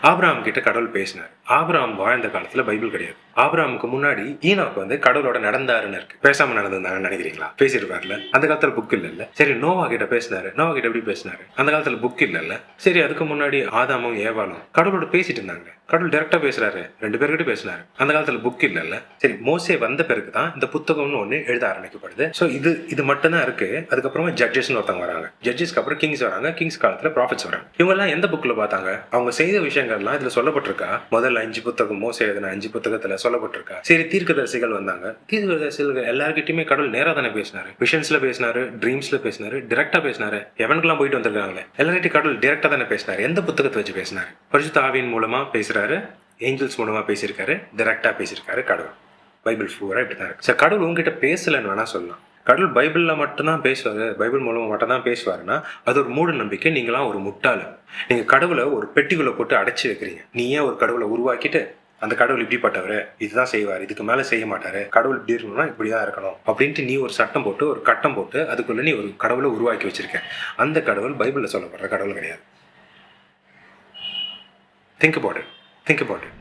Abraham கிட்ட கடவுள் பேசினார். ஆபிரகாம் வாழ்ந்த காலத்துல பைபிள் கிடையாது. ஆபிரகாமுக்கு முன்னாடி ஈனோக்கு வந்து கடவுளோட நடந்தாருன்னு இருக்கு. பேசாம நடந்தாங்கன்னு நினைக்கிறீங்களா? பேசிருப்பார்ல. அந்த காலத்துல புக் இல்ல. சரி, நோவா கிட்ட பேசினாரு. நோவா கிட்ட எப்படி பேசினாரு? அந்த காலத்துல புக் இல்ல. சரி, அதுக்கு முன்னாடி ஆதாமும் ஏவாளும் கடவுளோட பேசிட்டு இருந்தாங்க. கடவுள் டைரக்டா பேசுறாரு, 2 பேர்கிட்ட பேசினாரு. அந்த காலத்துல புக் இல்ல. சரி, மோசே வந்த பிறகுதான் இந்த புத்தகம்னு ஒண்ணு எழுத ஆரம்பிக்கப்படுது. சோ இது மட்டும் தான் இருக்கு. அதுக்கப்புறமா ஜட்ஜஸ் ஒருத்தவங்க வராங்க. ஜட்ஜஸ்க்கு அப்புறம் கிங்ஸ் வராங்க. கிங்ஸ் காலத்துல ப்ராஃபிட்ஸ் வராங்க. இவங்க எல்லாம் எந்த புக்ல பார்த்தாங்க? அவங்க செய்த விஷயங்கள்லாம் இதுல சொல்லப்பட்டிருக்கா? முதல்ல 5 புத்தகம் மோசே எழுதின 5 புத்தகத்துல சொல்லப்பட்டிருக்கா? சரி, தீர்க்கதரிசிகள் வந்தாங்க. தீர்க்கதரிசிகள் எல்லார்கிட்டயுமே கடவுள் நேரா தானே பேசினாரு. விஷன்ஸ்ல பேசினாரு, ட்ரீம்ஸ்ல பேசினாரு, டைரக்டா பேசினாரு. எவனுக்கெல்லாம் போயிட்டு வந்திருக்காங்களே எல்லார்கிட்டையும் கடவுள் டைரக்டா தானே பேசினாரு. எந்த புத்தகத்தை வச்சு பேசினாரு? பரிசுத்த ஆவியின் மூலமா பேசுறாரு, ஏஞ்சல்ஸ் மூலமா பேசியிருக்காரு, டைரக்டா பேசியிருக்காரு கடவுள். பைபிள் பூரா இப்படிதான் இருக்கு. சார், கடவுள் உங்ககிட்ட பேசலன்னு வேணா சொல்லலாம். கடவுள் பைபிள்ல மட்டும்தான் பேசுவாரு, பைபிள் மூலமா மட்டும் தான் பேசுவாருன்னா அது ஒரு மூட நம்பிக்கை. நீங்களாம் ஒரு முட்டாளு. நீங்க கடவுளை ஒரு பெட்டிக்குள்ள போட்டு அடைச்சு வைக்கிறீங்க. நீ ஏன் ஒரு கடவுளை உருவாக்கிட்டு அந்த கடவுள் இப்படிப்பட்டவரு, இதுதான் செய்வார், இதுக்கு மேல செய்ய மாட்டாரு, கடவுள் இப்படி இருக்கணும்னா இப்படிதான் இருக்கணும் அப்படின்ட்டு நீ ஒரு சட்டம் போட்டு ஒரு கட்டம் போட்டு அதுக்குள்ள நீ ஒரு கடவுளை உருவாக்கி வச்சிருக்க. அந்த கடவுள் பைபிள்ல சொல்லப்படுற கடவுள் கிடையாது. Think about it.